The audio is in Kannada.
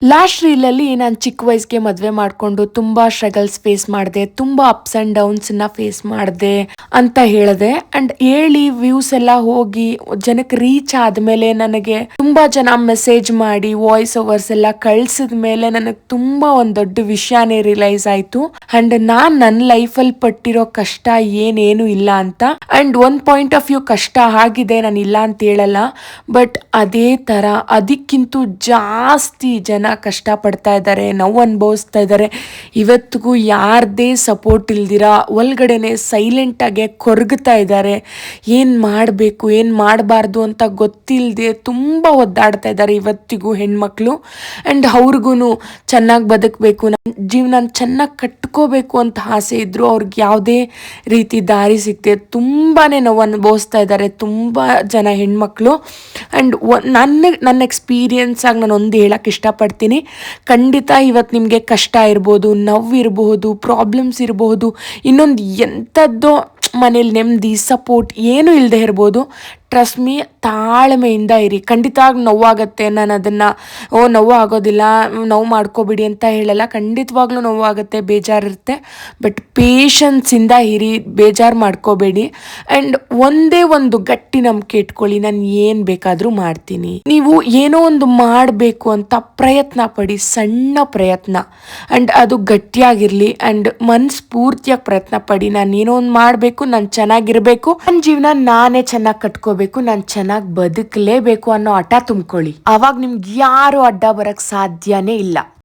ಲಾಸ್ಟ್ ರೀಲಲ್ಲಿ ನಾನು ಚಿಕ್ಕ ವಯಸ್ಸಿಗೆ ಮದುವೆ ಮಾಡಿಕೊಂಡು ತುಂಬ ಸ್ಟ್ರಗಲ್ಸ್ ಫೇಸ್ ಮಾಡಿದೆ, ತುಂಬ ಅಪ್ಸ್ ಆ್ಯಂಡ್ ಡೌನ್ಸನ್ನ ಫೇಸ್ ಮಾಡಿದೆ ಅಂತ ಹೇಳಿದೆ. ಆ್ಯಂಡ್ ಹೇಳಿ ವ್ಯೂಸ್ ಎಲ್ಲ ಹೋಗಿ ಜನಕ್ಕೆ ರೀಚ್ ಆದಮೇಲೆ ನನಗೆ ತುಂಬ ಜನ ಮೆಸೇಜ್ ಮಾಡಿ ವಾಯ್ಸ್ ಓವರ್ಸ್ ಎಲ್ಲ ಕಳಿಸಿದ ಮೇಲೆ ನನಗೆ ತುಂಬ ಒಂದು ದೊಡ್ಡ ವಿಷಯನೇ ರಿಯಲೈಸ್ ಆಯಿತು. ಆ್ಯಂಡ್ ನಾನು ನನ್ನ ಲೈಫಲ್ಲಿ ಪಟ್ಟಿರೋ ಕಷ್ಟ ಏನೇನು ಇಲ್ಲ ಅಂತ. ಆ್ಯಂಡ್ ಒಂದು ಪಾಯಿಂಟ್ ಆಫ್ ವ್ಯೂ ಕಷ್ಟ ಆಗಿದೆ, ನಾನು ಇಲ್ಲ ಅಂತ ಹೇಳಲ್ಲ. ಬಟ್ ಅದೇ ಥರ ಅದಕ್ಕಿಂತೂ ಜಾಸ್ತಿ ಜನ ಕಷ್ಟಪಡ್ತಾ ಇದ್ದಾರೆ, ನೋವು ಅನುಭವಿಸ್ತಾ ಇದ್ದಾರೆ. ಇವತ್ತಿಗೂ ಯಾರದೇ ಸಪೋರ್ಟ್ ಇಲ್ದಿರ ಒಳಗಡೆನೆ ಸೈಲೆಂಟಾಗೆ ಕೊರಗ್ತಾ ಇದ್ದಾರೆ. ಏನು ಮಾಡಬೇಕು ಏನು ಮಾಡಬಾರ್ದು ಅಂತ ಗೊತ್ತಿಲ್ಲದೆ ತುಂಬ ಒದ್ದಾಡ್ತಾ ಇದ್ದಾರೆ ಇವತ್ತಿಗೂ ಹೆಣ್ಮಕ್ಳು. ಆ್ಯಂಡ್ ಅವ್ರಿಗೂ ಚೆನ್ನಾಗಿ ಬದುಕಬೇಕು, ನನ್ನ ಜೀವನ ಚೆನ್ನಾಗಿ ಕಟ್ಕೋಬೇಕು ಅಂತ ಆಸೆ ಇದ್ದರೂ ಅವ್ರಿಗೆ ಯಾವುದೇ ರೀತಿ ದಾರಿ ಸಿಗದೆ ತುಂಬಾ ನೋವು ಅನುಭವಿಸ್ತಾ ಇದ್ದಾರೆ ತುಂಬ ಜನ ಹೆಣ್ಮಕ್ಳು. ಆ್ಯಂಡ್ ನನ್ನ ಎಕ್ಸ್ಪೀರಿಯನ್ಸ್ ಆಗಿ ನಾನು ಒಂದು ಹೇಳಕ್ಕೆ ಇಷ್ಟಪಡ್ತೀನಿ. ಖಂಡಿತ ಇವತ್ತು ನಿಮಗೆ ಕಷ್ಟ ಇರ್ಬೋದು, ನೋವಿರಬಹುದು, ಪ್ರಾಬ್ಲಮ್ಸ್ ಇರಬಹುದು, ಇನ್ನೊಂದು ಎಂಥದ್ದೋ ಮನೇಲಿ ನೆಮ್ಮದಿ ಸಪೋರ್ಟ್ ಏನೂ ಇಲ್ಲದೆ ಇರ್ಬೋದು. ಟ್ರಸ್ಟ್ ಮೀ, ತಾಳ್ಮೆಯಿಂದ ಇರಿ. ಖಂಡಿತವಾಗಿ ನೋವಾಗುತ್ತೆ. ನಾನು ಅದನ್ನು ನೋವು ಆಗೋದಿಲ್ಲ, ನೋವು ಮಾಡ್ಕೋಬಿಡಿ ಅಂತ ಹೇಳಲ್ಲ. ಖಂಡಿತವಾಗ್ಲೂ ನೋವಾಗುತ್ತೆ, ಬೇಜಾರಿರುತ್ತೆ. ಬಟ್ ಪೇಷನ್ಸಿಂದ ಇರಿ, ಬೇಜಾರು ಮಾಡ್ಕೋಬೇಡಿ. ಆ್ಯಂಡ್ ಒಂದೇ ಒಂದು ಗಟ್ಟಿ ನಂಬಿಕೆ ಇಟ್ಕೊಳ್ಳಿ, ನಾನು ಏನು ಬೇಕಾದರೂ ಮಾಡ್ತೀನಿ. ನೀವು ಏನೋ ಒಂದು ಮಾಡಬೇಕು ಅಂತ ಪ್ರಯತ್ನ ಪಡಿ, ಸಣ್ಣ ಪ್ರಯತ್ನ. ಆ್ಯಂಡ್ ಅದು ಗಟ್ಟಿಯಾಗಿರಲಿ. ಆ್ಯಂಡ್ ಮನಸ್ಫೂರ್ತಿಯಾಗಿ ಪ್ರಯತ್ನ ಪಡಿ. ನಾನು ಏನೋ ಒಂದು ಮಾಡಬೇಕು, ನಾನು ಚೆನ್ನಾಗಿರಬೇಕು, ನನ್ನ ಜೀವನ ನಾನೇ ಚೆನ್ನಾಗಿ ಕಟ್ಕೋಬೇಕು, ನಾನು ಚೆನ್ನಾಗಿ ಬದುಕಲೇಬೇಕು ಅನ್ನೋ ಹಠ ತುಂಬ್ಕೊಳ್ಳಿ. ಆವಾಗ ನಿಮ್ಗೆ ಯಾರು ಅಡ್ಡ ಬರಕ್ಕೆ ಸಾಧ್ಯನೇ ಇಲ್ಲ.